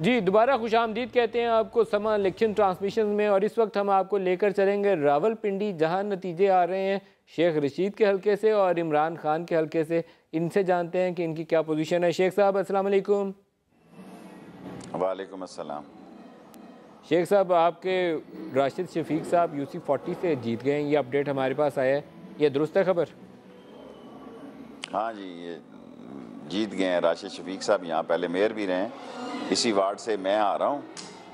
जी दोबारा खुशामदीद कहते हैं आपको समा इलेक्शन ट्रांसमिशन में, और इस वक्त हम आपको लेकर चलेंगे रावलपिंडी, जहां नतीजे आ रहे हैं शेख रशीद के हलके से और इमरान खान के हलके से। इनसे जानते हैं कि इनकी क्या पोजीशन है। शेख साहब अस्सलाम वालेकुम। वालेकुम अस्सलाम। शेख साहब, आपके राशिद शफीक साहब UC40 से जीत गए हैं, ये अपडेट हमारे पास आया है, ये दुरुस्त है खबर? हाँ जी, ये जीत गए हैं राशिद शफीक साहब। यहाँ पहले मेयर भी रहे हैं, इसी वार्ड से मैं आ रहा हूँ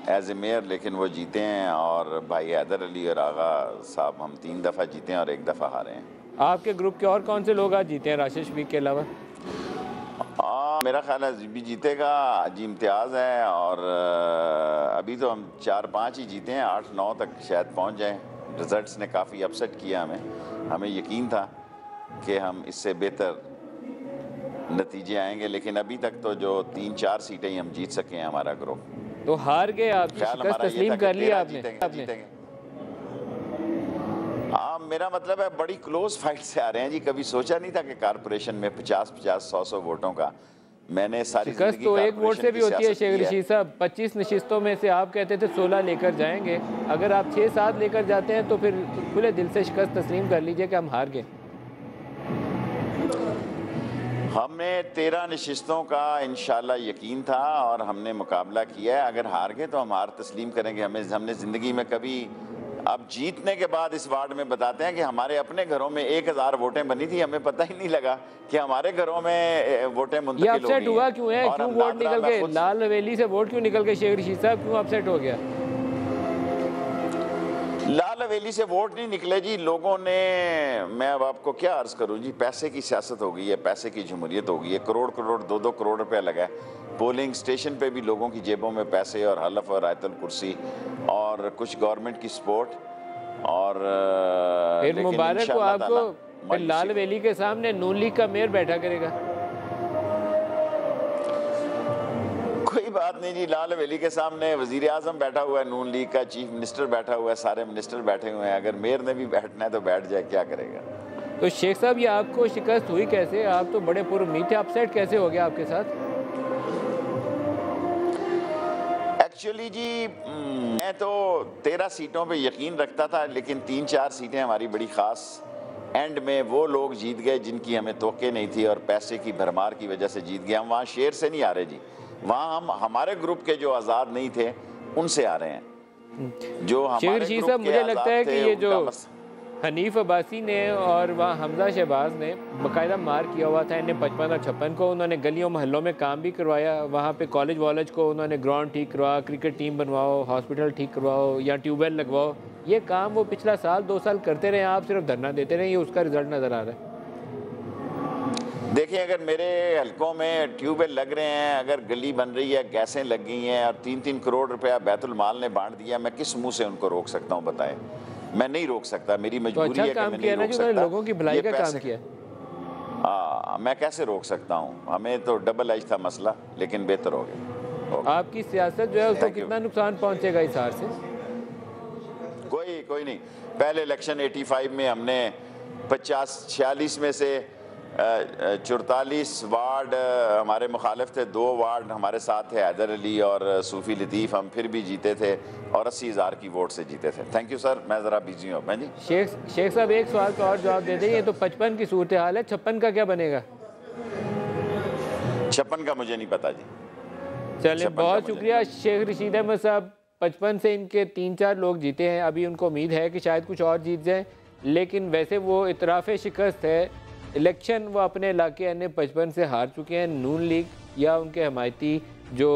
एज ए मेयर, लेकिन वो जीते हैं। और भाई हैदर अली और आगा साहब, हम 3 दफ़ा जीते हैं और 1 दफ़ा हारे हैं। आपके ग्रुप के और कौन से लोग आज जीते हैं राशिद शफीक के अलावा? मेरा ख्याल है भी जीतेगा, जी इम्तियाज़ है, और अभी तो हम 4-5 ही जीते हैं, 8-9 तक शायद पहुँच जाएँ। रिज़ल्ट्स ने काफ़ी अपसेट किया हमें यकीन था कि हम इससे बेहतर नतीजे आएंगे, लेकिन अभी तक तो जो 3-4 सीटें ही हम जीत सके हैं हमारा ग्रुप। तो हार गए आप, शिकस्त तस्लीम कर लिया आपने? हाँ, मेरा मतलब है बड़ी क्लोज फाइट से आ रहे हैं जी। कभी सोचा नहीं था कि कारपोरेशन में 50-50, 100-100 वोटों का, मैंने सारी शिकस्त तो एक वोट से भी होती है शेख रशीद साहब। 25 नशिस्तों में से आप कहते थे 16 लेकर जाएंगे, अगर आप 6-7 लेकर जाते हैं तो फिर खुले दिल से शिकस्त तस्लीम कर लीजिए कि हम हार गए। हमें 13 नशिस्तों का इंशाल्लाह यकीन था और हमने मुकाबला किया है। अगर हार गए तो हम हार तस्लीम करेंगे। हमने ज़िंदगी में कभी, अब जीतने के बाद इस वार्ड में बताते हैं कि हमारे अपने घरों में 1000 वोटें बनी थी, हमें पता ही नहीं लगा कि हमारे घरों में वोटें मुंतकिल हो गई। अपसेट हुआ क्यों है? क्यों वोट निकल गए? लाल हवेली से वोट क्यों निकल गए शेख रशीद साहब? क्यों अपसेट हो गया? लाल हवेली से वोट नहीं निकले जी, लोगों ने, मैं अब आपको क्या अर्ज करूं जी, पैसे की सियासत हो गई है, पैसे की जमहूरियत हो गई है। करोड़ 2-2 करोड़ रुपया लगा है। पोलिंग स्टेशन पे भी लोगों की जेबों में पैसे और हलफ और आयतुल कुर्सी और कुछ गवर्नमेंट की सपोर्ट। और फिर मुबारक हो आपको, फिर लाल हवेली के सामने नून लीग का मेयर बैठा करेगा। कोई बात नहीं जी, लाल हवेली के सामने वजीर आजम बैठा हुआ है, नून लीग का चीफ मिनिस्टर बैठा हुआ है, सारे मिनिस्टर बैठे हुए हैं। अगर मेयर ने भी बैठना है तो बैठ जाए, क्या करेगा। तो शेख साहब, ये आपको शिकस्त हुई कैसे? आप तो बड़े पुरुम्मीद थे, अपसेट कैसे हो गया आपके साथ? एक्चुअली जी, मैं तो 13 सीटों पे यकीन रखता था, लेकिन 3-4 सीटें हमारी बड़ी ख़ास एंड में वो लोग जीत गए जिनकी हमें तोक़े नहीं थी और पैसे की भरमार की वजह से जीत गए। हम वहाँ शेर से नहीं आ रहे जी, वहाँ हम हमारे ग्रुप के जो आज़ाद नहीं थे उनसे आ रहे हैं। जो हमारे ग्रुप के मुझे लगता है कि ये जो हनीफ अब्बासी ने और वहाँ हमजा शहबाज ने बाकायदा मार किया हुआ था इन्हें 55 और 56 को। उन्होंने गलियों मोहल्लों में काम भी करवाया, वहाँ पे कॉलेज वॉलेज को उन्होंने ग्राउंड ठीक करवाओ, क्रिकेट टीम बनवाओ, हॉस्पिटल ठीक करवाओ या ट्यूबवेल लगवाओ। ये काम वो पिछला साल 2 साल करते रहे, आप सिर्फ धरना देते रहे, ये उसका रिजल्ट नज़र आ रहा है। देखिए, अगर मेरे हलकों में ट्यूबवेल लग रहे हैं, अगर गली बन रही है, गैसें लग गई हैं और 3-3 करोड़ रुपया बैतुल माल ने बांट दिया, मैं किस मुंह से उनको रोक सकता हूँ बताएं? मैं नहीं रोक सकता, मेरी मजबूरी है कि मैं नहीं रोक सकता। लोगों की भलाई का काम किया। हाँ, मैं कैसे रोक सकता हूँ? हमें तो डबल एज था मसला, लेकिन बेहतर हो गया। आपकी सियासत जो है उसको कितना नुकसान पहुँचेगा इस हार से? कोई नहीं। पहले इलेक्शन 85 में हमने 46 में से 44 वार्ड हमारे मुखालिफ थे, 2 वार्ड हमारे साथ थे, हैदर अली और सूफी लतीफ़, हम फिर भी जीते थे और 80,000 की वोट से जीते थे। थैंक यू सर, मैं ज़रा बिजी हूँ। मैं जी शेख साहब, एक सवाल का और जवाब दे दें। ये तो 55 की सूरत हाल है, 56 का क्या बनेगा? 56 का मुझे नहीं पता जी। चलिए, बहुत शुक्रिया शेख रशीद अहमद साहब। 55 से इनके 3-4 लोग जीते हैं, अभी उनको उम्मीद है कि शायद कुछ और जीत जाएँ, लेकिन वैसे वो इतराफ़ शिकस्त है। इलेक्शन वो अपने इलाके यानी 55 से हार चुके हैं। नून लीग या उनके हमायती जो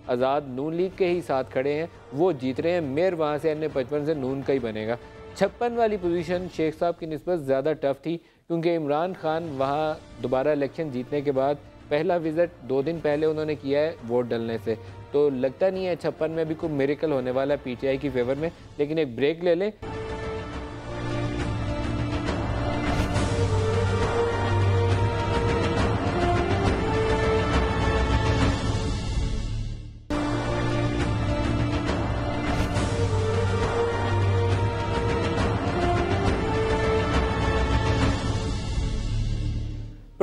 आज़ाद नून लीग के ही साथ खड़े हैं वो जीत रहे हैं। मेयर वहाँ से यानी 55 से नून का ही बनेगा। 56 वाली पोजीशन शेख साहब की निस्बत ज़्यादा टफ थी, क्योंकि इमरान खान वहाँ दोबारा इलेक्शन जीतने के बाद पहला विज़िट 2 दिन पहले उन्होंने किया है वोट डलने से, तो लगता नहीं है 56 में भी कोई मिरेकल होने वाला है PTI की फेवर में। लेकिन एक ब्रेक ले लें।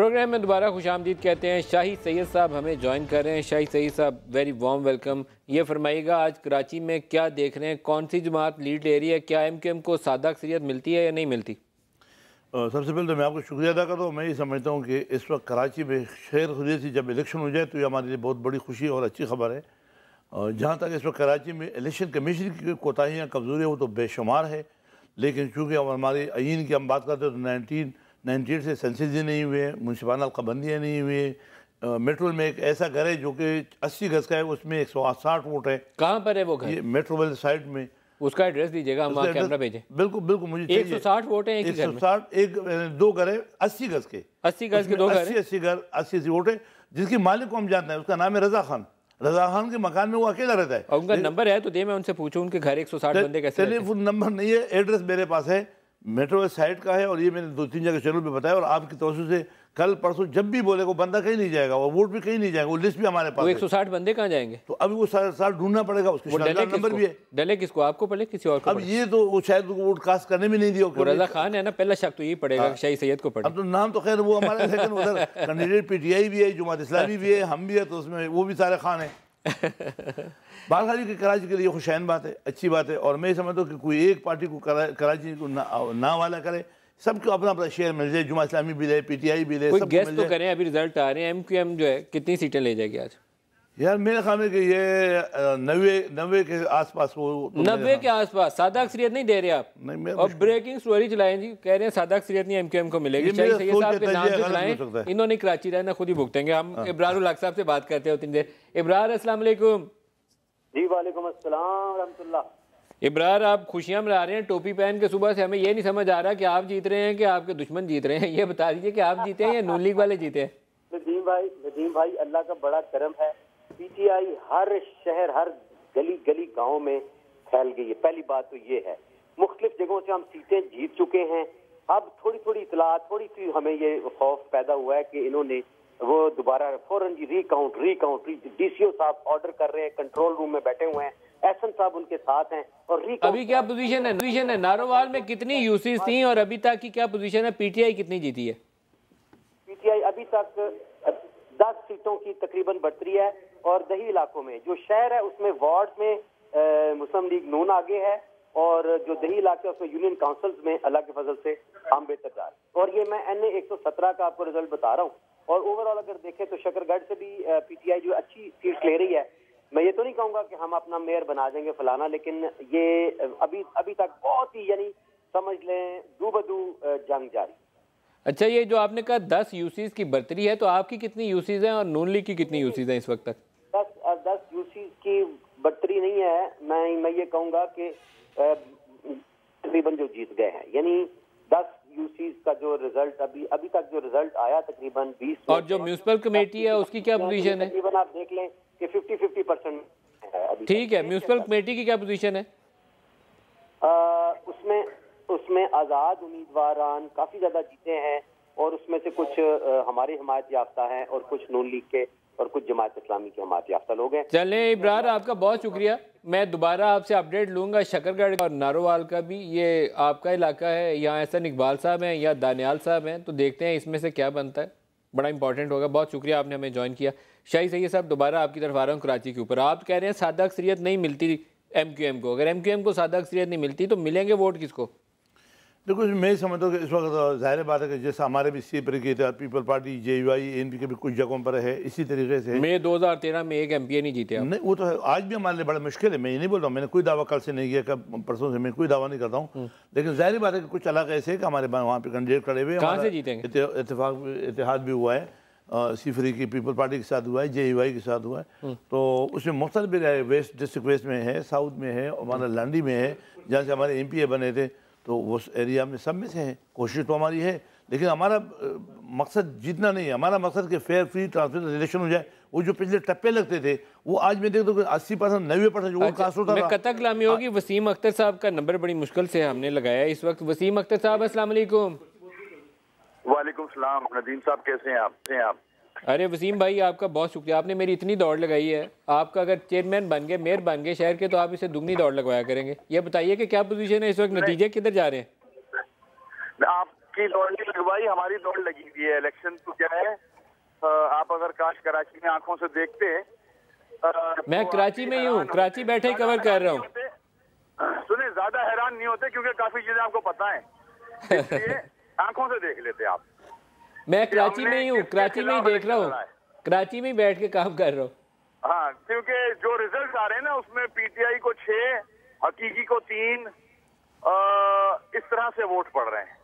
प्रोग्राम में दोबारा खुशामदीद कहते हैं। शाही सैयद साहब हमें ज्वाइन कर रहे हैं। शाही सैयद साहब, वेरी वार्म वेलकम। ये फरमाइएगा आज कराची में क्या देख रहे हैं, कौन सी जमात लीड ले रही है, क्या MQM को सादा अक्सरियत मिलती है या नहीं मिलती? सबसे पहले तो मैं आपको शुक्रिया अदा करता हूँ। मैं ये समझता हूँ कि इस वक्त कराची में खैर खुशी से जब इलेक्शन हो जाए तो ये हमारे लिए बहुत बड़ी खुशी और अच्छी खबर है। जहाँ तक इस वक्त कराची में इलेक्शन कमीशन की कोताहियाँ कमज़ोरी है वो तो बेशुमार है, लेकिन चूँकि अब हमारे आइन की हम बात करते हैं तो 1998 से सेंसस ही नहीं हुए, म्यूनसिपल पाबंदियाँ नहीं हुई। मेट्रोल में एक ऐसा घर है जो कि 80 गज का है, उसमें 160 वोट है। कहाँ पर है वो घर? ये मेट्रोवेल साइड में। उसका एड्रेस दीजिएगा, हम वहाँ कैमरा भेजें। बिल्कुल बिल्कुल, मुझे 160 वोट है 160, एक दो घर है 80 गज के, 80 गज के दो घर, 80 वोट है, जिसकी मालिक को हम जानते हैं, उसका नाम है रजा खान। रजा खान के मकान में वो अकेला रहता है। और उनका नंबर है तो दे, मैं उनसे पूछूं उनके घर 160 बंदे कैसे? टेलीफोन नंबर नहीं है, एड्रेस मेरे पास है, मेट्रो साइड का है, और ये मैंने 2-3 जगह चैनल पे बताया। और आपकी तवज्जो से कल परसों जब भी बोले वो बंदा कहीं नहीं जाएगा, वो वोट भी कहीं नहीं जाएगा, वो लिस्ट भी हमारे पास। 160 बंदे कहाँ जाएंगे? तो अभी वो साल ढूंढना पड़ेगा, उसके नंबर भी है। डले किसको, आपको पड़े किसी और को? अब ये तो वो शायद वोट कास्ट करने में नहीं दिया। रजा खान है ना, पहला शक तो यही पड़ेगा शाही सैयद को पड़े। अब तो नाम तो खैर वो हमारे, लेकिन उधर कैंडिडेट PTI भी है, जमात इस्लामी भी है, हम भी है, तो उसमें वो भी सारे खान है। बाहर की कराची के लिए खुशैन बात है, अच्छी बात है। और मैं समझता हूँ कि कोई एक पार्टी को कराची को ना वाला करे, सबको अपना अपना शेयर मिल जाए, जुमा इस्लामी भी ले, PTI भी ले, कोई गेस तो करें। अभी रिजल्ट आ रहे हैं, MQM जो है कितनी सीटें ले जाएगी आज? यार मेरे ख्याल में कि ये 90 के आसपास वो 90 के आसपास। सादा अक्सरियत नहीं दे रहे आप? नहीं, और ब्रेकिंग स्टोरी चलाएं जी, कह रहे हैं सादा अक्सरियत नहीं MQM को मिलेगी। शाही सैयद साहब के नाम से चलाएं, इन्होंने कराची रहना खुद ही भुगतेंगे। हम इब्रार उल हक साहब से बात करते हैं उतनी देर। इब्रार, अस्सलाम वालेकुम। जी वालेकुम अस्सलाम रहमतुल्लाह। इब्रार, आप खुशियां मना रहे हैं टोपी पहन के सुबह से, हमें ये नहीं समझ आ रहा कि आप जीत रहे हैं कि आपके दुश्मन जीत रहे हैं। ये बता दीजिए कि आप जीते हैं या नून लीग वाले जीते हैं? नदीम भाई अल्लाह का बड़ा करम है, PTI हर शहर हर गली गली गांव में फैल गई है। पहली बात तो ये है, मुख्तलिफ जगहों से हम सीटें जीत चुके हैं। अब थोड़ी थोड़ी इतला, थोड़ी सी हमें ये खौफ पैदा हुआ है कि इन्होंने वो दोबारा फौरन रिकाउंट DCO साहब ऑर्डर कर रहे हैं, कंट्रोल रूम में बैठे हुए हैं, एहसन साहब उनके साथ हैं। और अभी क्या पोजीशन है? नारोवाल में कितनी यूसीज थी और अभी तक की क्या पोजीशन है? PTI कितनी जीती है? PTI अभी तक 10 सीटों की तकरीबन बढ़तरी है। और दही इलाकों में जो शहर है उसमें वार्ड में मुस्लिम लीग नून आगे है, और जो दही इलाके है उसमें यूनियन काउंसिल्स में अल्लाह के फजल से हम बेहतर। और ये मैं NA 117 का आपको रिजल्ट बता रहा हूँ। और ओवरऑल अगर देखें तो शकरगढ़ से भी PTI जो अच्छी सीट ले रही है। मैं ये तो नहीं कहूँगा कि हम अपना मेयर बना देंगे फलाना, लेकिन ये अभी तक बहुत ही यानी समझ लें दू बदू जंग जारी। अच्छा, ये जो आपने कहा 10 यूसीज की बढ़तरी है, तो आपकी कितनी यूसीज हैं और नून लीग की कितनी यूसीज हैं इस वक्त तक? 10 यूसीज की बढ़तरी नहीं है। मैं ये कहूँगा कि तकरीबन जो जीत गए हैं, यानी 10 यूसीज का जो रिजल्ट अभी तक जो रिजल्ट आया तकरीबन 20। और जो म्यूनिसिपल कमेटी है उसकी क्या पोजीशन है? तकरीबन आप देख लें कि 50% है। ठीक है, म्यूनिसिपल कमेटी की क्या पोजीशन है? उसमें आज़ाद उम्मीदवारान काफ़ी ज़्यादा जीते हैं, और उसमें से कुछ हमारी हमायत याफ्ता हैं और कुछ नून लीग के और कुछ जमात इस्लामी के हमायत याफ्ता लोग हैं। चलें इब्रार, आपका बहुत शुक्रिया। मैं दोबारा आपसे अपडेट लूँगा। शकरगढ़ और नारोवाल का भी ये आपका इलाका है, यहाँ एहसन इकबाल साहब हैं या दानियाल साहब हैं, तो देखते हैं इसमें से क्या बनता है। बड़ा इंपॉर्टेंट होगा। बहुत शुक्रिया, आपने हमें ज्वाइन किया। शाही सैयद साहब, दोबारा आपकी तरफ आ रहा हूँ कराची के ऊपर। आप कह रहे हैं सादा अक्सरियत नहीं मिलती MQM को। अगर MQM को सादा अक्सरियत नहीं मिलती तो मिलेंगे वोट किसको? देखो, मैं समझता हूँ कि इस वक्त ज़ाहिर बात है कि जैसा हमारे भी सी तरीके थे, पीपल पार्टी JUI ANP के भी कुछ जगहों पर है, इसी तरीके से। मई 2013 में एक MPA नहीं जीते आप। नहीं, वो तो है, आज भी हमारे लिए बड़ा मुश्किल है। मैं ये नहीं बोल रहा हूँ, मैंने कोई दावा कल से नहीं किया, कब परसों से मैं कोई दावा नहीं करता हूँ, लेकिन ज़ाहिर बात है कि कुछ इलाके ऐसे है कि हमारे वहाँ पे कैंडिडेट खड़े हुए। कहाँ से जीतेंगे? इतिहाद भी हुआ है, C3 की पीपल पार्टी के साथ हुआ है, JUI के साथ हुआ है, तो उसमें मुख्तलिफ भी रहे। वेस्ट डिस्ट्रिक्ट वेस्ट में है, साउथ में है, हमारा लांडी में है, जहाँ से हमारे MPA बने थे, तो उस एरिया में सब में से है। कोशिश तो हमारी है, लेकिन हमारा मकसद जीतना नहीं है। हमारा मकसद कि फेयर फ्री ट्रांसपेरेंट इलेक्शन हो जाए। वो जो पिछले टप्पे लगते थे वो आज मैं देखता हूँ 80% 90% जो कास्ट होता था। कतक लामी होगी। वसीम अख्तर साहब का नंबर बड़ी मुश्किल से हमने लगाया इस वक्त। वसीम अख्तर साहब, अस्सलाम वालेकुम। वालेकुम सलाम। नदीम साहब कैसे हैं आप? अरे वसीम भाई, आपका बहुत शुक्रिया, आपने मेरी इतनी दौड़ लगाई है। आपका अगर चेयरमैन बन गए, मेयर बन गए शहर के, तो आप इसे दुगनी दौड़ लगवाया करेंगे। ये बताइए कि क्या पोजीशन है इस वक्त, नतीजे किधर जा रहे हैं? आपके उनकी दौड़ नहीं लगवाई, हमारी दौड़ लगी हुई है। इलेक्शन तो क्या है, आप अगर काश कराची में आंखों से देखते हैं। मैं कराची में ही हूँ, कराची बैठे ही कवर कर रहा हूँ। सुने, ज्यादा हैरान नहीं होते क्योंकि काफी चीजें आपको पता है, इसलिए आंखों से देख लेते आप। मैं कराची में ही हूँ, कराची में ही देख रहा हूँ, कराची में ही बैठ के काम कर रहा हूँ। हाँ, क्योंकि जो रिजल्ट आ रहे हैं ना उसमें पीटीआई को 6, हकीकी को 3, इस तरह से वोट पड़ रहे हैं।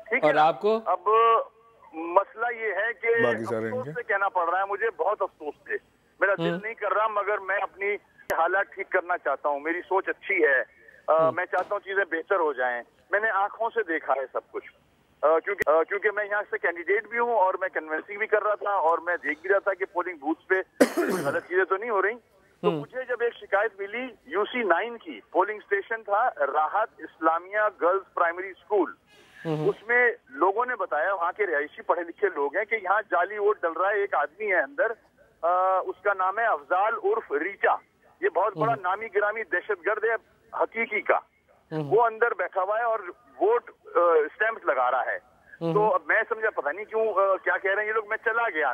ठीक है, और आपको अब मसला ये है कि अफसोस से कहना पड़ रहा है, मुझे बहुत अफसोस से, मेरा दिल नहीं कर रहा, मगर मैं अपनी हालात ठीक करना चाहता हूँ। मेरी सोच अच्छी है, मैं चाहता हूँ चीजें बेहतर हो जाएं। मैंने आंखों से देखा है सब कुछ, क्योंकि मैं यहाँ से कैंडिडेट भी हूँ और मैं कन्विंसिंग भी कर रहा था और मैं देख भी रहा था कि पोलिंग बूथ पे गलत चीजें तो नहीं हो रही। तो मुझे जब एक शिकायत मिली UC 9 की, पोलिंग स्टेशन था राहत इस्लामिया गर्ल्स प्राइमरी स्कूल, उसमें लोगों ने बताया, वहाँ के रिहायशी पढ़े लिखे लोग हैं, कि यहाँ जाली वोट डल रहा है। एक आदमी है अंदर, उसका नाम है अफजाल उर्फ रीचा, ये बहुत बड़ा नामी गिरामी दहशतगर्द है हकीकी का, वो अंदर बैठा हुआ है और वोट स्टैंप लगा रहा है। तो अब मैं समझा पता नहीं क्यों क्या कह रहे हैं ये लोग। मैं चला गया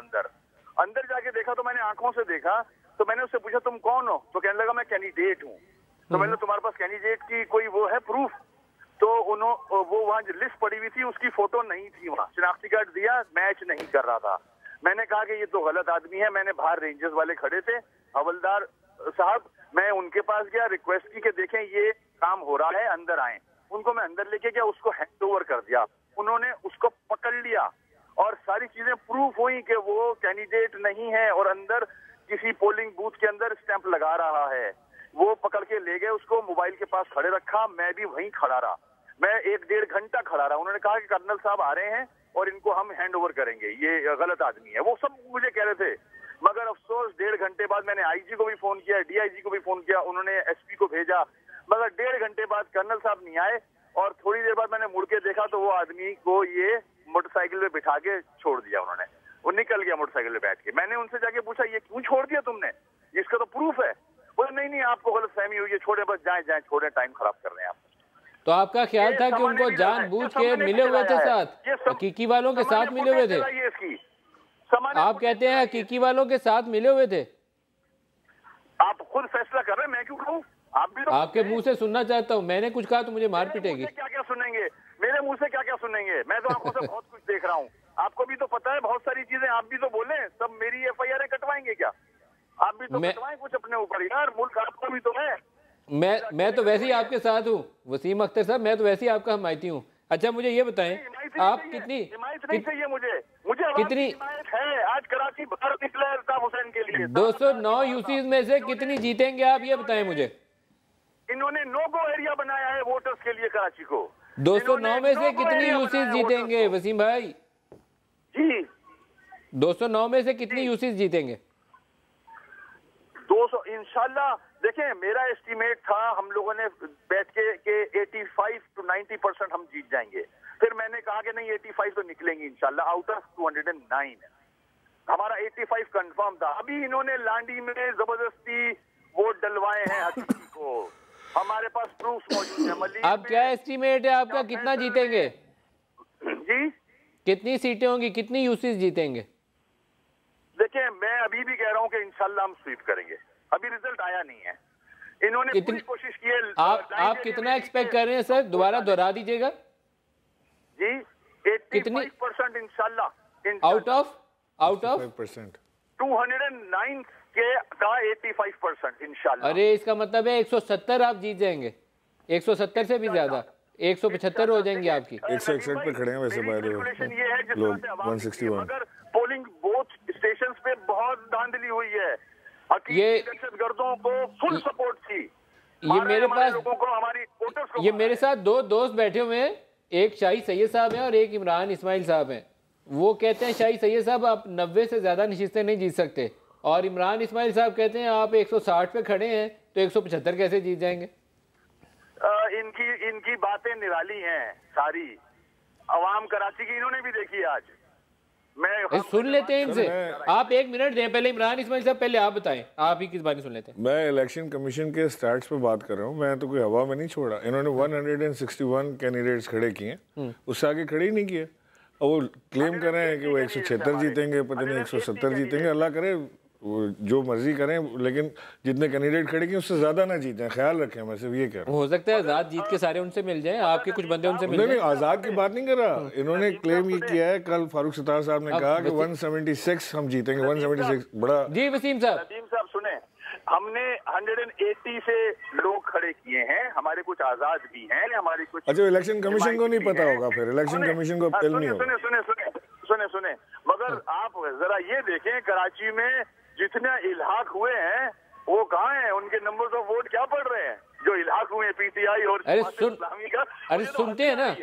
अंदर जाके देखा तो मैंने आंखों से देखा। तो मैंने उससे पूछा तुम कौन हो, तो कहने लगा मैं कैंडिडेट हूँ। तो मैंने तुम्हारे पास कैंडिडेट की कोई वो है प्रूफ? तो वो वहाँ जो लिस्ट पड़ी हुई थी उसकी फोटो नहीं थी, वहाँ शिनाख्ती कार्ड दिया, मैच नहीं कर रहा था। मैंने कहा कि ये तो गलत आदमी है। मैंने बाहर रेंजर्स वाले खड़े थे, हवलदार साहब, मैं उनके पास गया, रिक्वेस्ट की कि देखें ये काम हो रहा है, अंदर आए। उनको मैं अंदर लेके गया, उसको हैंड ओवर कर दिया। उन्होंने उसको पकड़ लिया और सारी चीजें प्रूफ हुई कि वो कैंडिडेट नहीं है और अंदर किसी पोलिंग बूथ के अंदर स्टैंप लगा रहा है। वो पकड़ के ले गए उसको, मोबाइल के पास खड़े रखा, मैं भी वहीं खड़ा रहा। मैं 1-1.5 घंटा खड़ा रहा। उन्होंने कहा कि कर्नल साहब आ रहे हैं और इनको हम हैंड ओवर करेंगे, ये गलत आदमी है। वो सब मुझे कह रहे थे, मगर अफसोस 1.5 घंटे बाद मैंने IG को भी फोन किया, DIG को भी फोन किया, उन्होंने SP को भेजा, मगर 1.5 घंटे बाद कर्नल साहब नहीं आए। और थोड़ी देर बाद मैंने मुड़ के देखा तो वो आदमी को ये मोटरसाइकिल पे बिठा के छोड़ दिया उन्होंने। वो निकल गया मोटरसाइकिल पे बैठ के। मैंने उनसे जाके पूछा ये क्यों छोड़ दिया तुमने, इसका तो प्रूफ है। बोले नहीं आपको गलतफहमी हुई है, छोड़े, बस जाए छोड़े, टाइम खराब कर रहे हैं आप। तो आपका ख्याल था कि उनको जानबूझ के मिले हुए थे साथ, हकीकी वालों के साथ मिले हुए थे? आप कहते हैं हकीकी वालों के साथ मिले हुए थे? आप खुद फैसला कर रहे हैं, मैं क्यों कहूं? आप भी तो आपके मुंह से सुनना चाहता हूँ। मैंने कुछ कहा तो मुझे मार पिटेगी। क्या क्या सुनेंगे मेरे मुंह से, क्या क्या सुनेंगे? मैं तो आंखों से बहुत कुछ देख रहा हूँ। आपको भी तो पता है बहुत सारी चीजें, आप भी तो बोले। सब मेरी FIR कटवाएंगे क्या? आप भी तो कटवाएं कुछ अपने ऊपर यार, मुल्क आपका भी तो है। मैं तो वैसे ही आपके साथ हूँ वसीम अख्तर साहब, मैं तो वैसे ही आपका हमायती हूँ। अच्छा मुझे ये बताएं, आप कितनी नहीं चाहिए मुझे कितनी है? आज कराची बाहर निकला अल्ताफ हुसैन के लिए 209 UCs में से कितनी जीतेंगे आप ये बताएं मुझे। इन्होंने नो गो एरिया बनाया है वोटर्स के लिए कराची को। 209 में से कितनी UCs जीतेंगे वसीम भाई जी? 209 में से कितनी UCs जीतेंगे? 200 इंशाल्लाह। देखें मेरा एस्टीमेट था, हम लोगों ने बैठ के 85 to 90% हम जीत जाएंगे। फिर मैंने कहा कि नहीं 85 तो निकलेंगे इंशाल्लाह, आउट ऑफ 209 हमारा 85 कंफर्म था। अभी इन्होंने लांडी में जबरदस्ती वोट डलवाए हैं हकीकी को, हमारे पास प्रूफ मौजूद है। अब क्या एस्टीमेट है आपका, कितना जीतेंगे जी? कितनी सीटें होंगी, कितनी UCs जीतेंगे? देखिए मैं अभी भी कह रहा हूं कि इंशाल्लाह हम स्वीप करेंगे। अभी रिजल्ट आया नहीं है, इन्होंने पूरी कोशिश की है। आप कितना एक्सपेक्ट कर रहे हैं सर, दोबारा दोहरा दीजिएगा जी? 85% इंशाल्लाह। आउट ऑफ 209 के का 85% इंशाल्लाह। अरे इसका मतलब है 170 आप जीत जाएंगे, 170 से भी ज्यादा, 175 हो जाएंगे आपकी। 161 पे खड़े हैं वैसे बाय द वे ये है लोग 161। मगर पोलिंग बूथ स्टेशंस पे बहुत धांधली हुई है। ये दहशतगर्दों को फुल सपोर्ट थी। ये मेरे पास लोगों को, हमारी वोटर्स को, ये मेरे साथ 2 दोस्त बैठे हुए हैं, एक शाही सैयद साहब हैं और एक इमरान इस्माइल साहब हैं। वो कहते हैं शाही सैयद साहब आप 90 से ज्यादा नशिस्तें नहीं जीत सकते, और इमरान इस्माइल साहब कहते हैं आप 160 पे खड़े हैं तो 175 कैसे जीत जाएंगे? इनकी बातें निराली हैं सारी। अवाम कराची की इन्होंने भी देखी आज। मैं सुन लेते हैं इनसे। आप 1 मिनट दें पहले, इमरान इस्माइल साहब पहले आप बताएं, आप ही किस बारे में सुन लेते हैं। मैं इलेक्शन कमीशन के स्टैट्स पे बात कर रहा हूँ, मैं तो कोई हवा में नहीं छोड़ा। इन्होंने 161 कैंडिडेट्स खड़े किए, उससे आगे खड़े ही नहीं किए, और वो क्लेम कर रहे हैं कि वो 176 जीतेंगे, पता नहीं 170 जीतेंगे। अल्लाह करे वो जो मर्जी करें, लेकिन जितने कैंडिडेट खड़े किए उससे ज्यादा ना जीतें, ख्याल रखें। मैं सिर्फ ये कह रहा हूँ, हो सकता है आजाद जीत के सारे उनसे मिल जाएं, आपके कुछ बंदे उनसे मिल जाएं। नहीं, आजाद की बात नहीं कर रहा। इन्होंने क्लेम ये किया है, कल फारूक सत्तार साहब ने कहा कि 176 हम जीतेंगे, 176 बड़ा। जी वसीम साहब सुने, हमने 180 से लोग खड़े किए हैं, हमारे कुछ आजाद भी हैं, हमारे कुछ। अच्छा, इलेक्शन कमीशन को नहीं पता होगा, फिर इलेक्शन कमीशन को इल्म नहीं होगा। सुने, मगर आप जरा ये देखें, कराची में जितने इल्हाक हुए हैं वो कहाँ हैं, उनके नंबर्स ऑफ वोट क्या पड़ रहे हैं जो इल्हाक हुए हैं पीटीआई और इस्लामी का। अरे सुनते हैं ना,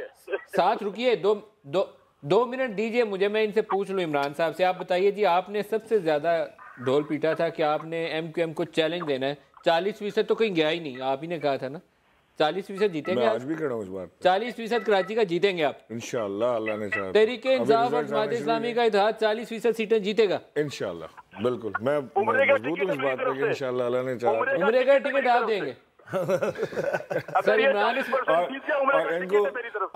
साथ रुकिए, दो मिनट दीजिए मुझे, मैं इनसे पूछ लूँ इमरान साहब से। आप बताइए जी, आपने सबसे ज्यादा ढोल पीटा था कि आपने MQM को चैलेंज देना है। 40% तो कहीं गया ही नहीं, आप ही ने कहा था ना 40% जीतेंगे। आज भी खड़ा हूं इस बात पे। 40% कराची का जीतेंगे आप इंशाल्लाह, अल्लाह ने चाहा। तहरीके इंसाफ और जमात इस्लामी का इत्तेहाद 40% सीटें जीतेगा इंशाल्लाह। बिल्कुल, मैं मजबूत हूं इस बात पे कि इंशाल्लाह अल्लाह ने चाहा। उम्रे का टिकट आप देंगे सर इमरान, और इनको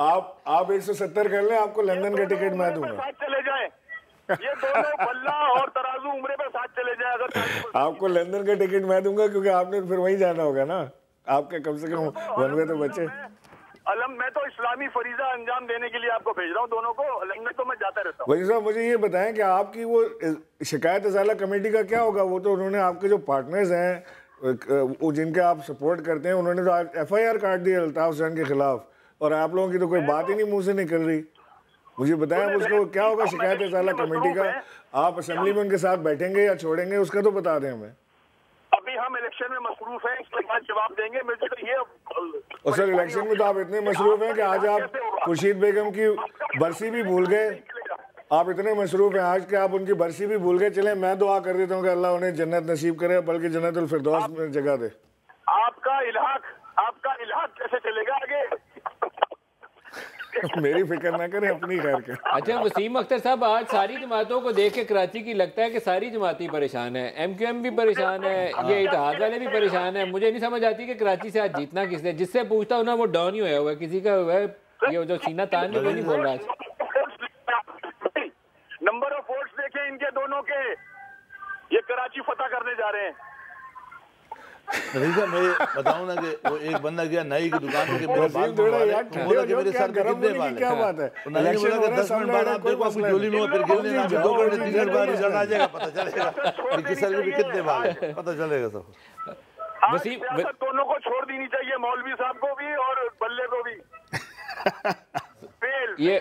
आप 170 कर लें, आपको लंदन का टिकट मैं दूंगा। चले जाए ये दोनों बल्ला और तराजू उम्रे पे साथ चले जाए। अगर आपको लंदन का टिकट मैं दूंगा, क्योंकि आपने फिर वहीं जाना होगा ना, आपके कम से कम बनवे तो बचे। मैं तो इस्लामी फरीजा अंजाम देने के लिए आपको भेज रहा हूँ दोनों को, लंदन तो मैं जाता रहता हूँ। वजी साहब, मुझे ये बताएं कि आपकी वो शिकायत इजाला कमेटी का क्या होगा? वो तो उन्होंने आपके जो पार्टनर्स हैं, वो जिनके आप सपोर्ट करते हैं, उन्होंने तो आज FIR काट दी अल्ताफ हुसैन के खिलाफ, और आप लोगों की तो कोई बात ही नहीं मुंह से निकल रही। मुझे बताएं उसको क्या होगा शिकायत इजाला कमेटी का? आप असेंबली में उनके साथ बैठेंगे या छोड़ेंगे, उसका तो बता दें हमें। अभी हम इलेक्शन में मसरूफ हैं, इसके बाद जवाब देंगे। मुझे तो ये और सर, इलेक्शन में तो आप इतने मसरूफ हैं कि आज आप खुर्शीद बेगम की बरसी भी भूल गए। आप इतने मसरूफ हैं आज के आप उनकी बरसी भी भूल गए। चले, मैं दुआ कर देता हूँ कि अल्लाह उन्हें जन्नत नसीब करे, बल्कि जन्नतुल फिरदौस में जगह दे। आपका इलाक कैसे चलेगा आगे? मेरी फिक्र ना करें, अपनी खैर के। अच्छा वसीम अख्तर साहब, आज सारी जमातों को देख के कराची की लगता है कि सारी जमाती परेशान है, MQM भी परेशान है, ये इत्तेहाद वाले भी परेशान है। मुझे नहीं समझ आती कि कराची से आज जीतना किसने। जिससे पूछता हूँ ना वो डाउन ही होया हुआ है, किसी का हुआ है ये जो सीना तान नहीं, वो नहीं बोल रहा। नंबर ऑफ वोट्स देखें इनके दोनों के, ये कराची फतह करने जा रहे हैं। मैं बताऊं ना कि वो एक बंदा गया नाई की दुकान पे, मेरे बाल बोला कि मेरे सर पे कितने बाल है। क्या बात है? नाई ने बोला कि 10 मिनट बाद आप देखो आपकी झोली में फिर गिरने ना, 2 घंटे 3 घंटे बाद रिजल्ट आ जाएगा, पता चलेगा कि सर पे कितने बाल है, पता चलेगा सब। वसीम दोनों को छोड़ देनी चाहिए, मौलवी साहब को भी और बल्ले को भी। ये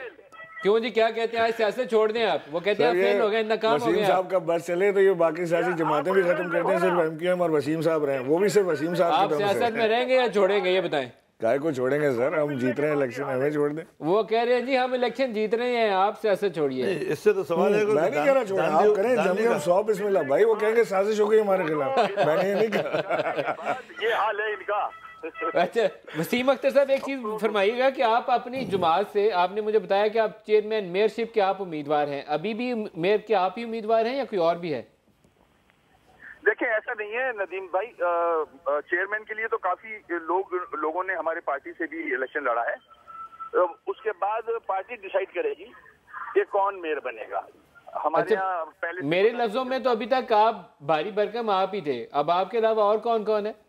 क्यों जी, क्या कहते हैं आज सियासत छोड़ दें आप? वो कहते हैं फेल हो गए, नाकाम हो गए। वसीम साहब का बस चले तो ये बाकी सियासी जमातें भी खत्म करते हैं, सिर्फ MQM और वसीम साहब रहे, वो भी सिर्फ वसीम साहब। आप सियासत में रहेंगे या छोड़ेंगे, ये बताएं। काय को छोड़ेंगे सर, हम जीत रहे हैं इलेक्शन, हमें छोड़ दें। वो कह रहे हैं जी हम इलेक्शन जीत रहे हैं, आप सियासत छोड़िए। इससे तो सवाल है, मैं नहीं कह रहा छोड़ें, आप करें जमीन 100 बिस्मिल्लाह भाई। वो कहेंगे साजिश हो गई हमारे खिलाफ, मैंने ये नहीं कहा। ये हाल है इनका। अच्छा वसीम अख्तर साहब, एक चीज फरमाइएगा कि आप अपनी जमात से, आपने मुझे बताया कि आप चेयरमैन मेयरशिप के आप उम्मीदवार हैं, अभी भी मेयर के आप ही उम्मीदवार हैं या कोई और भी है? देखिए ऐसा नहीं है नदीम भाई, चेयरमैन के लिए तो काफी लोगों ने हमारे पार्टी से भी इलेक्शन लड़ा है। उसके बाद पार्टी डिसाइड करेगी कि कौन मेयर बनेगा। हमारे यहाँ पहले मेरे लफ्जों में तो अभी तक आप भारी भरकम आप ही थे, अब आपके अलावा और कौन कौन है?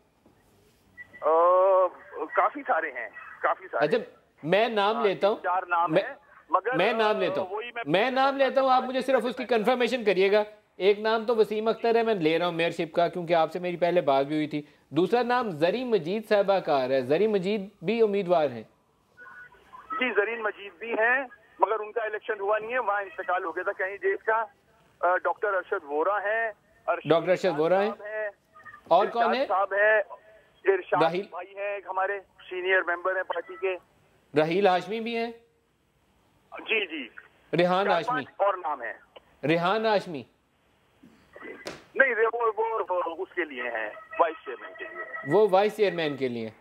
काफी सारे हैं, काफी सारे। अच्छा मैं नाम लेता हूँ, 4 नाम है, मगर मैं नाम लेता हूँ, मैं नाम लेता हूँ, आप मुझे सिर्फ उसकी कंफर्मेशन करिएगा। एक नाम तो वसीम अख्तर है, मैं ले रहा हूँ मेयरशिप का, क्योंकि आपसे मेरी पहले बात भी हुई थी। दूसरा नाम जरीन मजीद साहबा कार है, जरीन मजीद भी उम्मीदवार हैं? जी जरीन मजीद भी हैं, मगर उनका इलेक्शन हुआ नहीं है, वहाँ इंतकाल हो गया था कहीं जेल का। डॉक्टर अरशद वोरा है, डॉक्टर अरशद वोरा है, और कौन है? साहब है, इरशाद भाई है हमारे सीनियर मेंबर हैं पार्टी के। राहील हाशमी भी हैं? जी जी। रेहान हाशमी और नाम है रेहान हाशमी? नहीं वो उसके लिए हैं, वाइस चेयरमैन के लिए। वो वाइस चेयरमैन के लिए।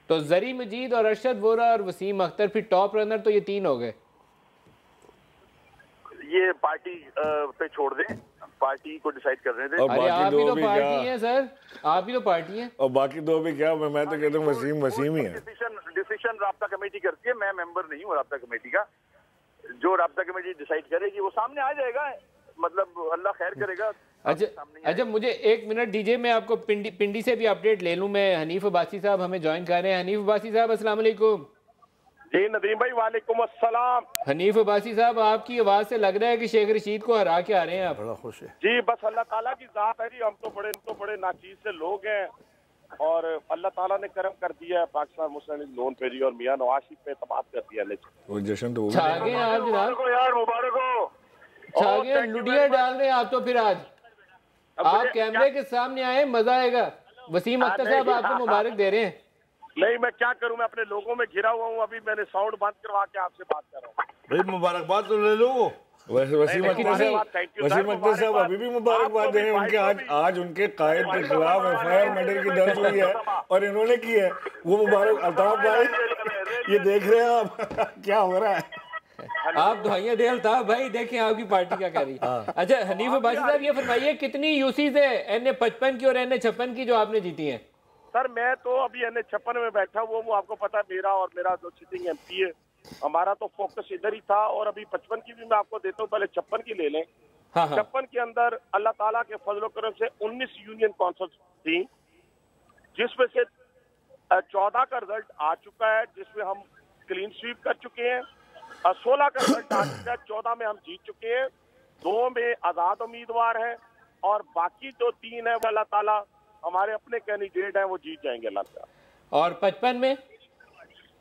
तो जरी मजीद और अरशद वोरा और वसीम अख्तर, फिर टॉप रनर तो ये 3 हो गए। ये पार्टी पे छोड़ दें, पार्टी को डिसाइड कर रहे थे। अरे आप ही तो पार्टी हैं सर, आप ही तो पार्टी हैं। और बाकी दो भी क्या, मैं तो कहता हूँ वसीम ही है। डिसीजन राब्ता कमेटी करती है, मैं मेंबर नहीं हूँ राब्ता कमेटी का। जो राब्ता कमेटी डिसाइड करेगी वो सामने आ जाएगा, मतलब अल्लाह खैर करेगा। अच्छा मुझे 1 मिनट दीजिए, मैं आपको पिंडी से भी अपडेट ले लूं। मैं हनीफ अब्बासी साहब हमें ज्वाइन कर रहे हैं। हनीफ अब्बासी साहब अस्सलाम वालेकुम। जी नदीम भाई वालेकुम अस्सलाम। हनीफ अब्बासी साहब आपकी आवाज से लग रहा है कि शेख रशीद को हरा के आ रहे हैं आप। बड़ा खुश है जी बस अल्लाह ताला की जात है जी, हम तो बड़े नाचीज से लोग हैं और अल्लाह ताला ने करम कर दिया है पाकिस्तान मुस्लिम लीग नून पे जी, और मियां नवाज शरीफ पे एतमाद कर दिया। वो जश्न तो छा गए आप जनाब, यार मुबारक हो, छा गए, लुटिया डाल रहे हैं आप तो। फिर आज आप कैमरे के सामने आए, मजा आएगा। वसीम अख्तर साहब आपको मुबारक दे रहे हैं। नहीं मैं क्या करूं, मैं अपने लोगों में घिरा हुआ हूं, अभी मैंने साउंड बंद करवा के आपसे बात कर रहा हूं। भाई मुबारकबाद तो ले लो। वसीम अख्तर साहब अभी भी मुबारकबाद दे रहे हैं उनके। आज उनके कायद के खिलाफ एफआईआर मर्डर की दर्ज हुई है और इन्होंने की है वो मुबारक। अल्ताफ भाई ये देख रहे हैं आप क्या हो रहा है? आप दुआइयां दे अल्ताफ भाई, देखें आपकी पार्टी क्या कर रही है। अच्छा हनीफ अब्बासी साहब ये फरमाइए कितनी यूसीज है NA-55 की और NA-56 की जो आपने जीती है? सर मैं तो अभी NA-56 में बैठा हुआ हूँ, आपको पता है मेरा जो सिटिंग MP है, हमारा तो फोकस इधर ही था। और अभी 55 की भी मैं आपको देता हूँ, पहले 56 की ले लें। 56 के अंदर अल्लाह ताला के फजल करम से 19 यूनियन काउंसिल थी, जिसमें से 14 का रिजल्ट आ चुका है, जिसमें हम क्लीन स्वीप कर चुके हैं। 16 का रिजल्ट आ चुका है, 14 में हम जीत चुके हैं, 2 में आजाद उम्मीदवार हैं और बाकी जो 3 है वो अल्लाह ताला हमारे अपने कैंडिडेट हैं, वो जीत जाएंगे अल्लाह ताला। और 55 में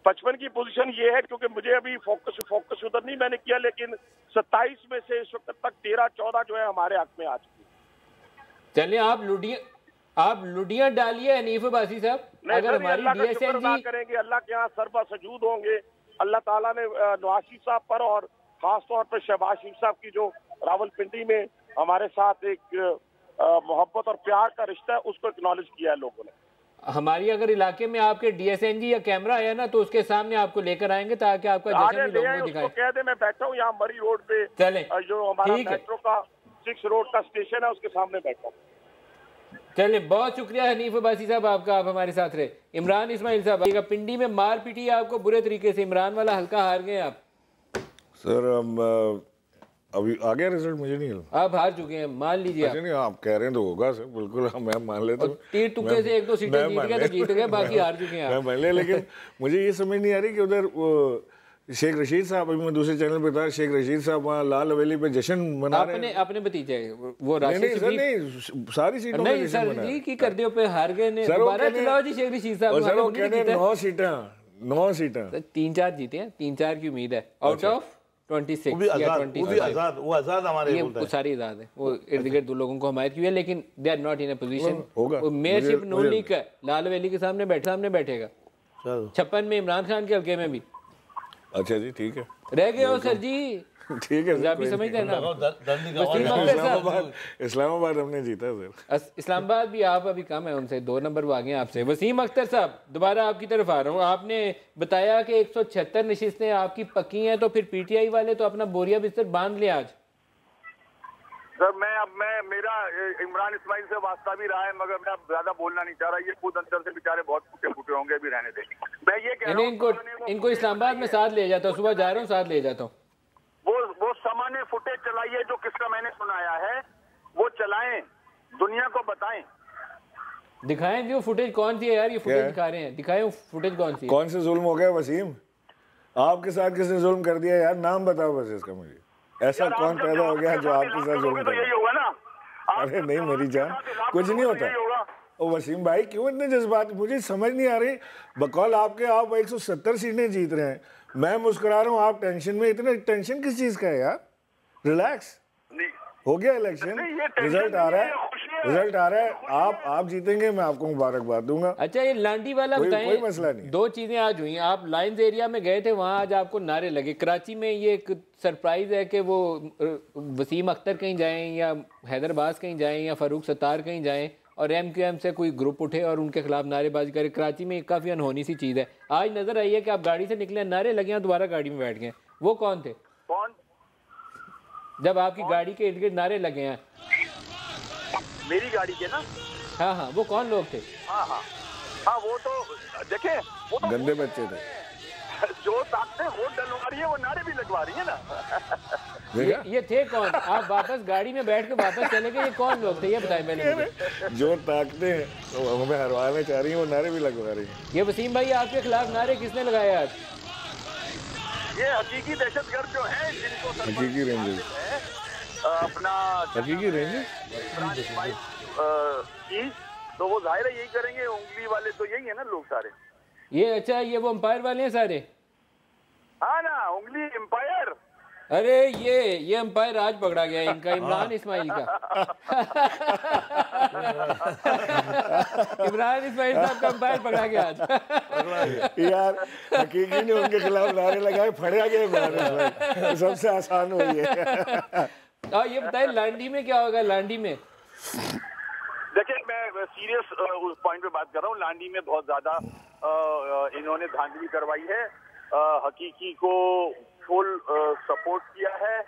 55 की पोजीशन ये है, क्योंकि मुझे अभी फोकस उधर नहीं मैंने किया, लेकिन 27 में से इस वक्त तक 13-14 जो है हमारे हक में आ चुकी। चलिए आप लुडियां डालिए हनीफ अब्बासी साहब। अगर हमारी DSNG करेंगे, अल्लाह के यहाँ सरबा सजूद होंगे। अल्लाह ताला ने नवाज शरीफ साहब पर और खास तौर पर शहबाज शरीफ साहब की जो रावलपिंडी में हमारे साथ एक मोहब्बत और प्यार का रिश्ता है, उसको एक्नॉलेज किया है लोगों ने। हमारी अगर इलाके में आपके DSNG या कैमरा आया ना तो उसके सामने आपको लेकर आएंगे ताकि आपका जश्न भी लोगों को दिखाए। कह दे मैं बैठा हूँ यहाँ मरी रोड पे, चले जो हमारा मेट्रो का 6 रोड का स्टेशन है उसके सामने बैठा हूँ। चले बहुत शुक्रिया हनीफ अब्बासी साहब आपका, आप हमारे साथ रहे। इमरान इस्माइल साहब पिंडी में मार पीटी आपको बुरे तरीके से, इमरान वाला हल्का हार गए आप। सर अभी आ गया रिजल्ट, मुझे नहीं आप हार चुके हैं, मान लीजिए। अच्छा नहीं आप कह रहे हैं तो होगा सर, बिल्कुल मैं मान लेता हूँ। तीर तुक्के से 1-2 सीटें जीत गए तो जीत गए, बाकी हार चुके हैं मैं मान लिया। लेकिन मुझे ये समझ नहीं आ रही कि उधर शेख रशीद साहब, अभी मैं दूसरे चैनल पे था, शेख रशीद साहब वहाँ लाल हवेली पे जश्न मना रहे हैं। अपने भतीजे वो नहीं सारी सीटों नहीं सर जी की कर दियो पे हार गए ने। दोबारा चलाओ जी शेख रशीद साहब। सर वो कहते हैं 9 सीटें 3-4 जीते हैं, 3-4 की उम्मीद है आउट ऑफ 26 या 25। वो आजाद हमारे ये सारी आजाद है, वो इर्द गिर्द लोगों को हमायत की है, लेकिन they are not in a position. Mayorship Noon League का लाल हवेली के सामने बैठेगा। 56 में इमरान खान के हल्के में भी। अच्छा जी ठीक है, रह गए हो सर जी, ठीक है पंजाबी समझते हैं ना। इस्लामाबाद हमने जीता सर। इस्लामाबाद भी आप अभी कम है उनसे, 2 नंबर वो आगे आपसे। वसीम अख्तर साहब दोबारा आपकी तरफ आ रहा हूँ। आपने बताया कि 176 नशिस्तें आपकी पक्की हैं, तो फिर PTI वाले तो अपना बोरिया बिस्तर बांध लिया आज। सर मैं मेरा इमरान इस्माइल से वास्ता भी रहा है, मगर मैं अब ज्यादा बोलना नहीं चाह रहा। ये खुद अंदर से बेचारे बहुत फूटे होंगे, अभी रहने दें। मैं ये कह रहा हूं इनको इस्लामाबाद में साथ ले जाता हूँ, सुबह जा रहा हूँ साथ ले जाता हूँ। वो सामान्य फुटेज चलाइए जो किसका मैंने सुनाया है, वो चलाएं, दुनिया को बताएं, दिखाएं भी वो फुटेज कौन सी है यार। ये फुटेज दिखा रहे हैं, दिखाएं वो फुटेज कौन सी है। कौन से जुल्म हो गया वसीम, आपके साथ किसने जुल्म कर दिया यार, नाम बताओ बस इसका मुझे। ऐसा कौन पैदा हो गया जो आपके साथ जुल्म कर यही होगा ना। अरे नहीं मेरी जान, कुछ नहीं होता। ओ वसीम भाई क्यों इतने जज्बात, मुझे समझ नहीं आ रही। बकौल आपके आप 170 सीटें जीत रहे हैं, मैं मुस्कुरा रहा हूँ, आप टेंशन में। इतना टेंशन किस चीज का है यार, रिलैक्स। हो गया इलेक्शन, रिजल्ट आ रहा है, आप जीतेंगे, मैं आपको मुबारकबाद दूंगा। अच्छा ये लांडी वाला बताएं, कोई मसला नहीं। 2 चीजें आज हुई। आप लाइंस एरिया में गए थे, वहां आज आपको नारे लगे। कराची में ये एक सरप्राइज है कि वो वसीम अख्तर कहीं जाएं या हैदरबाज कहीं जाएं या फारूक सत्तार कहीं जाएं और MQM से कोई ग्रुप उठे और उनके खिलाफ नारेबाजी करे। कराची में काफ़ी अनहोनी सी चीज़ है। आज नजर आई है कि आप गाड़ी से निकले, नारे लगे, दोबारा गाड़ी में बैठ गए। वो कौन थे? कौन? जब आपकी गाड़ी के इर्द गिर्द नारे लगे हैं? मेरी गाड़ी के ना? हाँ हाँ, वो कौन लोग थे? हाँ हाँ हाँ, वो तो देखे, वो तो गंदे बच्चे थे। जो ताकतें वोट डलवा रही है वो नारे भी लगवा रही है ना। ये थे कौन? आप वापस गाड़ी में बैठ के वापस चले गए, ये कौन लोग थे ये बताएं पहले मुझे। जो ताकतें तो हमें हरवाना चाह रही हैं वो नारे भी लगवा रही हैं। ये वसीम भाई आपके खिलाफ नारे किसने लगाए आज? ये हकीकी दहशतगर्द जो है, जिनको हकीकी रेंजर्स अपना हकीकी रेंजर्स तो वो जाहिर है यही करेंगे। उंगली वाले तो यही है ना लोग सारे। ये अच्छा, ये वो अंपायर वाले हैं सारे? हाँ ना, उंगली एम्पायर। अरे ये अंपायर आज पकड़ा गया इनका, इमरान इस्माइल का। इमरान इस्माइल साहब का अंपायर पकड़ा गया आज। यार हकीकी ने उनके खिलाफ नारे लगाए, फड़ा गया इमरान इस्माइल, सबसे आसान हुई है। ये बताइए लांडी में क्या होगा? लांडी में देखिए, मैं सीरियस उस पॉइंट पे बात कर रहा हूँ। लांडी में बहुत ज्यादा इन्होंने धांधली करवाई है। हकीकी को फुल सपोर्ट किया है।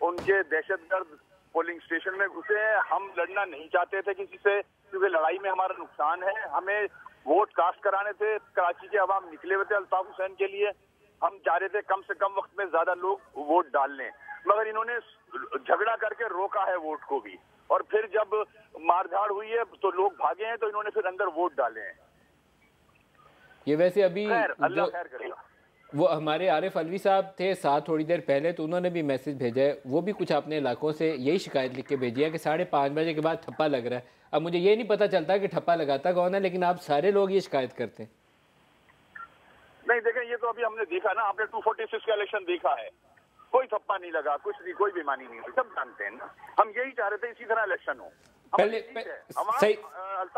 उनके दहशतगर्द पोलिंग स्टेशन में घुसे हैं। हम लड़ना नहीं चाहते थे किसी से, क्योंकि लड़ाई में हमारा नुकसान है। हमें वोट कास्ट कराने थे। कराची के अवाम निकले हुए थे अल्ताफ हुसैन के लिए। हम चाह रहे थे कम से कम वक्त में ज्यादा लोग वोट डाल लें, मगर इन्होंने झगड़ा करके रोका है वोट को भी। और फिर जब मारधाड़ हुई है तो लोग भागे हैं, तो इन्होंने फिर अंदर वोट डाले हैं। ये वैसे अभी अल्लाह खैर करेगा। वो हमारे आरिफ अलवी साहब थे साथ थोड़ी देर पहले, तो उन्होंने भी मैसेज भेजा है। वो भी कुछ अपने इलाकों से यही शिकायत लिख के भेजी है कि 5:30 बजे के बाद ठप्पा लग रहा है। अब मुझे ये नहीं पता चलता कि ठप्पा लगाता कौन है, लेकिन आप सारे लोग ये शिकायत करते हैं। नहीं देखें, ये तो अभी हमने देखा ना, आपने 246 का इलेक्शन देखा है। कोई थप्पा नहीं लगा, कुछ नहीं, कोई बेईमानी नहीं हुई, सब जानते हैं ना। हम यही चाह रहे थे इसी तरह इलेक्शन हो। पहले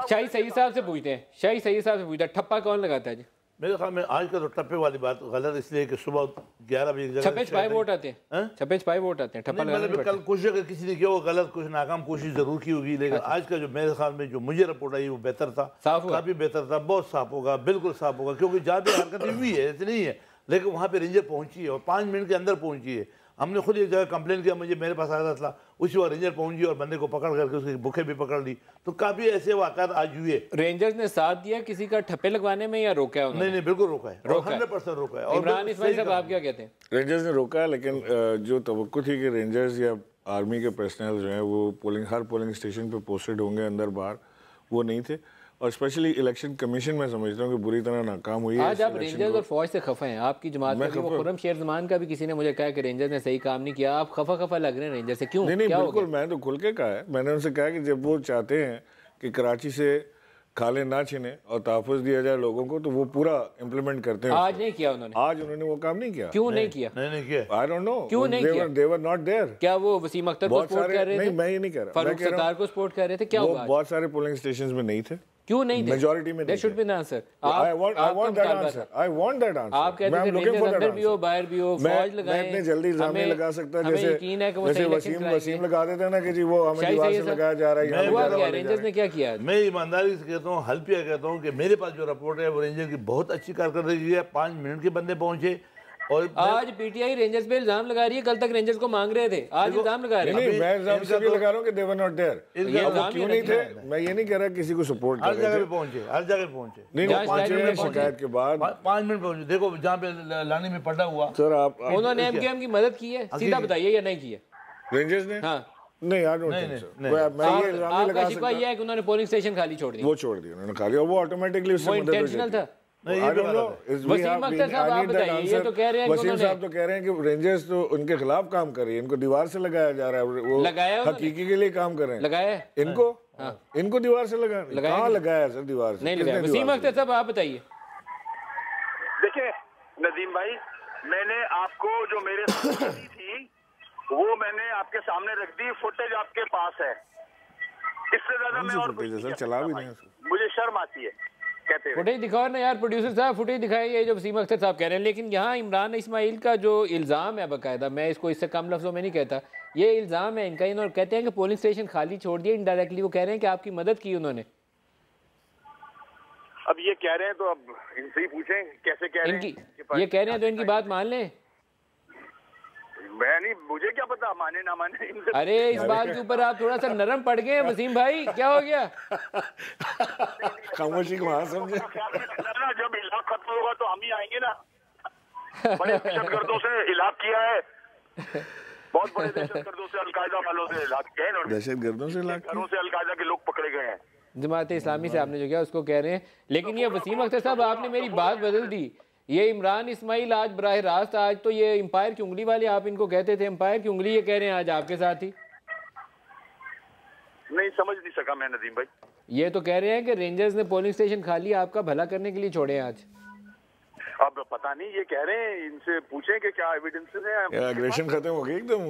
शाही सही साहब से पूछते हैं, शाही सही साहब से पूछते हैं, ठप्पा कौन लगाता है जी? मेरे ख्याल में आज का तो टप्पे वाली बात गलत, इसलिए कि सुबह 11 बजे छपे छपाए वोट आते हैं, छपे छपाए वोट आते हैं, ठप्पा लगाने कल कोशिश अगर किसी ने किया वो गलत, कुछ नाकाम कोशिश जरूर की होगी, लेकिन आज का जो मेरे ख्याल में जो मुझे रिपोर्ट आई वो बेहतर था, काफी बेहतर था, बहुत साफ होगा, बिल्कुल साफ होगा। क्योंकि जहाँ भी हरकत हुई है ऐसे नहीं है, लेकिन वहाँ पे रेंजर पहुंची है और 5 मिनट के अंदर पहुंची है। हमने खुद एक जगह कंप्लेन किया, मुझे मेरे पास आया था, उसी वक्त रेंजर पहुंची और बंदे को पकड़ करके उसकी भूखे भी पकड़ ली। तो काफी ऐसे वाक़यात आज हुए। रेंजर्स ने साथ दिया किसी का ठप्पे लगवाने में या रोका है उन्होंने? नहीं, बिल्कुल रोका है, 100% रोका है। इमरान इस्माइल साहब आप क्या कहते हैं? रेंजर्स ने रोका है, लेकिन जो तवक्को थी कि रेंजर्स या आर्मी के पर्सनल जो हैं वो हर पोलिंग स्टेशन पे पोस्टेड होंगे अंदर बाहर, वो नहीं थे। और स्पेशली इलेक्शन कमीशन मैं समझता हूँ कि बुरी तरह नाकाम हुई है। आज आप रेंजर्स और फौज से खफा हैं, आपकी जमात में वो खुर्रम शेर जमान का भी किसी ने मुझे कहा कि रेंजर्स ने सही काम नहीं किया। आप खफा लग रहे हैं रेंजर से, क्यों? नहीं, बिल्कुल, मैं तो खुल के कहा है। मैंने उनसे कहा कि जब वो चाहते हैं कि कराची से खाले ना छिने और तहफ़्फ़ुज़ दिया जाए लोगों को, तो वो पूरा इम्प्लीमेंट करते हैं। आज नहीं किया उन्होंने, आज उन्होंने वो काम नहीं किया। क्यों नहीं किया? नहीं किया, आई डोंट नो, क्यों नहीं किया? दे वर नॉट देयर। क्या वो वसीम अख्तर को सपोर्ट कर रहे थे? नहीं, मैं ये नहीं कह रहा, फारूक सरकार को सपोर्ट कर रहे थे, क्या हुआ? बहुत सारे पोलिंग स्टेशंस में नहीं थे। क्यों नहीं थे? मेजॉरिटी में There should be an answer. I want that answer. I want that answer. आप कहते हैं रेंजर्स अंदर भी हो बाहर भी हो, फौज लगाएं। मैं इतने जल्दी इल्जाम नहीं लगा सकता जैसे वसीम लगा देते हैं ना कि जी वो हमें दीवार से लगाया जा रहा है। हुआ क्या? रेंजर्स ने क्या किया? मैं ईमानदारी से कहता हूँ, हल्फिया कहता हूँ कि मेरे पास जो रिपोर्ट है वो रेंजर की बहुत अच्छी कारकर्दगी है। 5 मिनट के बंदे पहुंचे। और आज पीटीआई रेंजर्स पे इल्जाम लगा रही है, कल तक रेंजर्स को मांग रहे थे, आज इल्जाम लगा रहे हैं। नहीं, मैं इल्जाम इसलिए लगा रहा हूँ कि दे वर नॉट देयर। क्यों नहीं थे? मैं ये नहीं कह रहा किसी को सपोर्ट कर रहे थे। हर जगह पे पहुंचे, हर जगह पहुंचे। नहीं, 5 मिनट शिकायत के बाद 5 मिनट पहुंचे। देखो जहाँ पे लानी में पड़ा हुआ, सर आप उन्होंने एमकेएम की मदद की है, सीधा बताइए या नहीं की है रेंजर्स ने? हाँ, नहीं, आई डोंट थिंक सो। मैं ये इल्जाम नहीं लगा सकता। ये है कि उन्होंने पोलिंग स्टेशन खाली छोड़ दिया, वो छोड़ दिया उन्होंने खाली, और वो ऑटोमेटिकली उससे मदद इंटेंशनल था। वसीम अख्तर साहब आप बताइए, ये तो कह रहे हैं, वसीम साहब तो कह रहे हैं कि रेंजर्स तो उनके खिलाफ काम कर रही है, इनको दीवार से लगाया जा रहा है, वो हकीकी के लिए काम कर रहे हैं। लगाया इनको दीवार से कहाँ लगाया सर? दीवार से नहीं लगाया। वसीम अख्तर साहब आप बताइए। देखिए नदीम भाई, मैंने आपको जो मेरे थी वो मैंने आपके सामने रख दी, फुटेज आपके पास है। इससे ज्यादा मैं और सर चला भी नहीं, मुझे शर्म आती है। फुटेज दिखाओ ना यार, प्रोड्यूसर साहब फुटेज दिखाइए जो वसीम अख्तर साहब कह रहे हैं। लेकिन यहाँ इमरान इस्माइल का जो इल्ज़ाम है, बाकायदा मैं इसको इससे कम लफ्ज़ों में नहीं कहता, ये इल्ज़ाम है इनका। इन्होंने कहते हैं कि पोलिंग स्टेशन खाली छोड़ दिया इनडायरेक्टली। वो कह रहे हैं कि आपकी मदद की उन्होंने। अब ये कह रहे हैं तो अब इनसे ही पूछें कैसे कह रहे हैं। ये कह रहे हैं तो इनकी बात मान लें। मैं नहीं मुझे क्या पता माने ना माने इनसे। अरे इस बात के ऊपर आप थोड़ा सा नरम पड़ गए वसीम भाई, क्या हो गया? खामोशी को हाँ समझे ना, जब इलाक खत्म होगा तो हम ही आएंगे ना। बड़े दहशतगर्दों से इलाक किया है, बहुत बड़े दहशतगर्दों से, अलकायदा वालों से इलाक किया है, दहशतगर्दों से घरों से अलकायदा के लोग पकड़े गए हैं। जमात इस्लामी से आपने जो किया उसको कह रहे हैं, लेकिन ये वसीम अख्तर साहब आपने मेरी बात बदल दी। ये इमरान इस्माइल आज बराह रास्त, आज तो ये एम्पायर की उंगली वाले आप इनको कहते थे, एम्पायर की उंगली ये कह रहे हैं आज आपके साथ ही। नहीं समझ नहीं सका मैं नदीम भाई। ये तो कह रहे हैं कि रेंजर्स ने पोलिंग स्टेशन खाली आपका भला करने के लिए छोड़े आज। अब पता नहीं, ये कह रहे हैं, इनसे पूछें कि क्या एविडेंसेस हैं। एग्रेशन खत्म हो गई एकदम।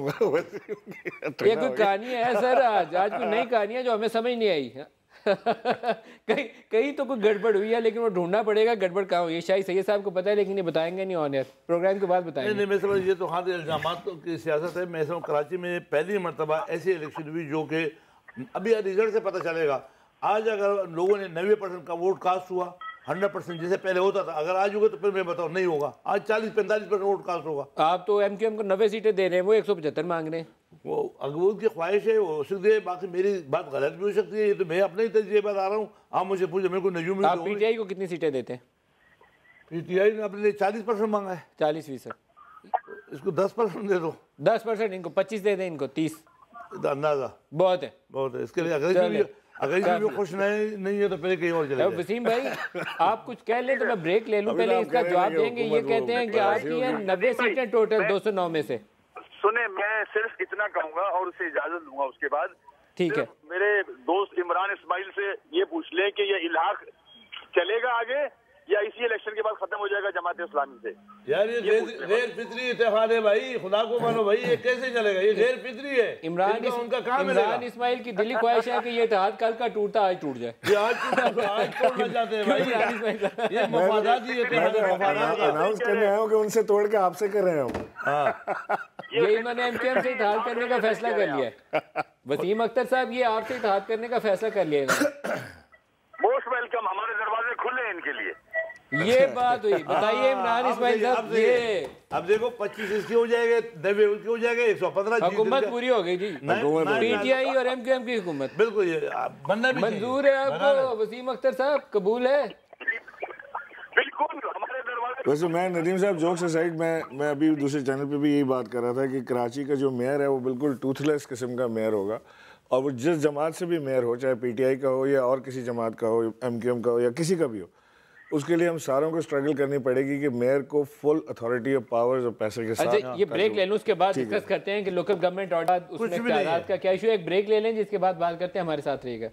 ये कोई कहानी है सर, आज कोई नई कहानी है जो हमें समझ नहीं आई। कहीं तो कोई गड़बड़ हुई है, लेकिन वो ढूंढना पड़ेगा गड़बड़ कहाँ हुई है। शायद सैयद साहब को पता है, लेकिन ये बताएंगे नहीं ऑन एयर, प्रोग्राम के बाद बताएंगे। नहीं मैं समझ, ये तो हाँ इल्जामात की सियासत है। मैं समझ कराची में पहली मरतबा ऐसी इलेक्शन हुई जो कि अभी रिजल्ट से पता चलेगा। आज अगर लोगों ने 90% का वोट कास्ट हुआ, 100% जैसे पहले होता था, अगर आज होगा तो फिर मैं बताऊँ नहीं होगा। आज 40-45% वोट कास्ट होगा। आप तो MQM को 90 सीटें दे रहे हैं, वो 175 मांग रहे हैं। वो अगबूत की ख्वाहिश है, वो हो सकती है, बाकी मेरी बात गलत भी हो सकती है। ये तो मैं अपने ही तजर्बे बता रहा हूँ, आप मुझे पूछे, मेरे को नजूम। आप PTI को कितनी सीटें देते हैं? PTI ने अपने लिए 40% मांगा है। 40%। इसको 10% दे दो। 10%, इनको 25 दे दें, इनको 30। अंदाजा बहुत है, बहुत है। इसके लिए अगर इसमें खुश नहीं है तो पहले कहीं और चले। वसीम भाई आप कुछ कह लें तो मैं ब्रेक ले लूं, पहले इसका जवाब देंगे। ये कहते हैं कि आपकी है 90 सीटें टोटल 209 में से। सुने, मैं सिर्फ इतना कहूंगा और उसे इजाजत दूंगा, उसके बाद ठीक है। मेरे दोस्त इमरान इस्माइल से ये पूछ लें कि ये इलाक चलेगा आगे या इसी इलेक्शन के बाद खत्म हो जाएगा जमात इस्लामी से। यार ये गैर फितरी इत्तेहाद है भाई, खुदा को मानो भाई, ये कैसे चलेगा? ये गैर फितरी है। इमरान इस्माइल की दिली ख्वाहिश है कि ये इत्तेहाद कल का टूटता आज टूट जाए। ये आज तोड़ना चाहते हैं भाई। ये मफादाती इत्तेहाद है, अनाउंस करने आए हो कि उनसे तोड़ के आपसे कर रहे हो। ये इन्होंने MQM से इत्तेहाद करने का फैसला कर लिया है। वसीम अख्तर साहब ये आपसे इत्तेहाद करने का फैसला कर लिया है। मोस्ट वेलकम, हमारे दरवाजे खुले इनके लिए। ये बात हुई, बताइए इमरान इस्माइल साहब। ये अब देखो 25 इसके हो जाएंगे, 90 उसके हो जाएंगे, 115 हुकूमत पूरी हो गई जी। PTI और MQM की हुकूमत बिल्कुल बनना भी मंजूर है आपको वसीम अख्तर साहब, कबूल है? बिल्कुल, हमारे दरवाजे। वैसे मैं नदीम साहब जोक्स असाइड, मैं अभी दूसरे चैनल पे भी यही बात कर रहा था कि कराची का जो मेयर है वो बिल्कुल टूथलेस किस्म का मेयर होगा, और वो जिस जमात से भी मेयर हो, चाहे PTI का हो या और किसी जमात का हो, MQM का हो या किसी का भी हो, उसके लिए हम सारों को स्ट्रगल करनी पड़ेगी कि मेयर को फुल अथॉरिटी ऑफ पावर्स और पैसे के साथ। अच्छा ये ब्रेक ले लूं, उसके बाद डिस्कस करते हैं कि लोकल गवर्नमेंट ऑर्डर उसमें इख्तियारात का क्या इशू है। एक ब्रेक ले लें, जिसके बाद बात करते हैं। हमारे साथ रहिएगा।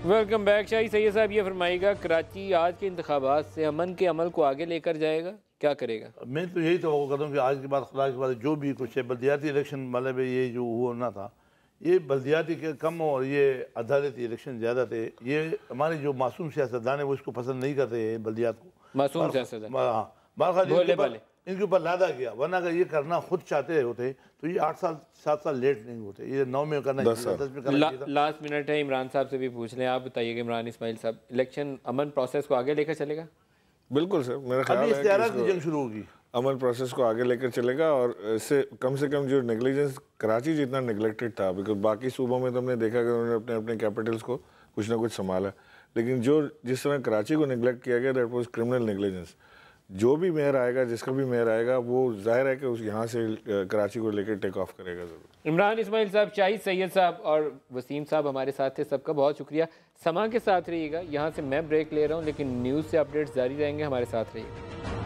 Welcome back. शाही सैयद साहब ये फरमाइएगा, कराची आज के इंतखाबात से अमन के अमल को आगे लेकर जाएगा, क्या करेगा? मैं तो यही तो करता हूँ कि आज के बाद खुदा के बाद जो भी कुछ है, बल्दियाती इलेक्शन मतलब ये जो होना था, ये बल्दियाती के कम और ये अदालती इलेक्शन ज़्यादा थे। ये हमारे जो मासूम सियासतदान है वो इसको पसंद नहीं करते हैं बल्दियात को। मासूम सियासतदान, हाँ, इनके ऊपर लादा किया, वरना अगर ये करना खुद चाहते होते तो ये 8-7 साल लेट नहीं होते। ये 9 में करना, 10 में करना। लास्ट मिनट है, इमरान साहब से भी पूछ लें। आप बताइएगा इमरान इस्माइल साहब, इलेक्शन अमन प्रोसेस को आगे लेकर चलेगा? बिल्कुल सर, मेरा ख्याल है कि जंग शुरू होगी, अमन प्रोसेस को आगे लेकर चलेगा, और इससे कम से कम जो नेग्लिजेंस कराची जितना नेग्लेक्टेड था, बिकॉज बाकी सूबों में तो हमने देखा कि उन्होंने अपने अपने कैपिटल्स को कुछ ना कुछ संभाला, लेकिन जिस तरह कराची को नेग्लेक्ट किया गया, दैट वाज क्रिमिनल नेग्लिजेंस। जो भी मेयर आएगा, जिसका भी मेयर आएगा, वो जाहिर है कि उस यहाँ से कराची को लेकर टेक ऑफ करेगा ज़रूर। इमरान इस्माइल साहब, शाहिद सैयद साहब और वसीम साहब हमारे साथ थे, सबका बहुत शुक्रिया। समा के साथ रहिएगा। यहाँ से मैं ब्रेक ले रहा हूँ, लेकिन न्यूज़ से अपडेट्स जारी रहेंगे, हमारे साथ रहिएगा।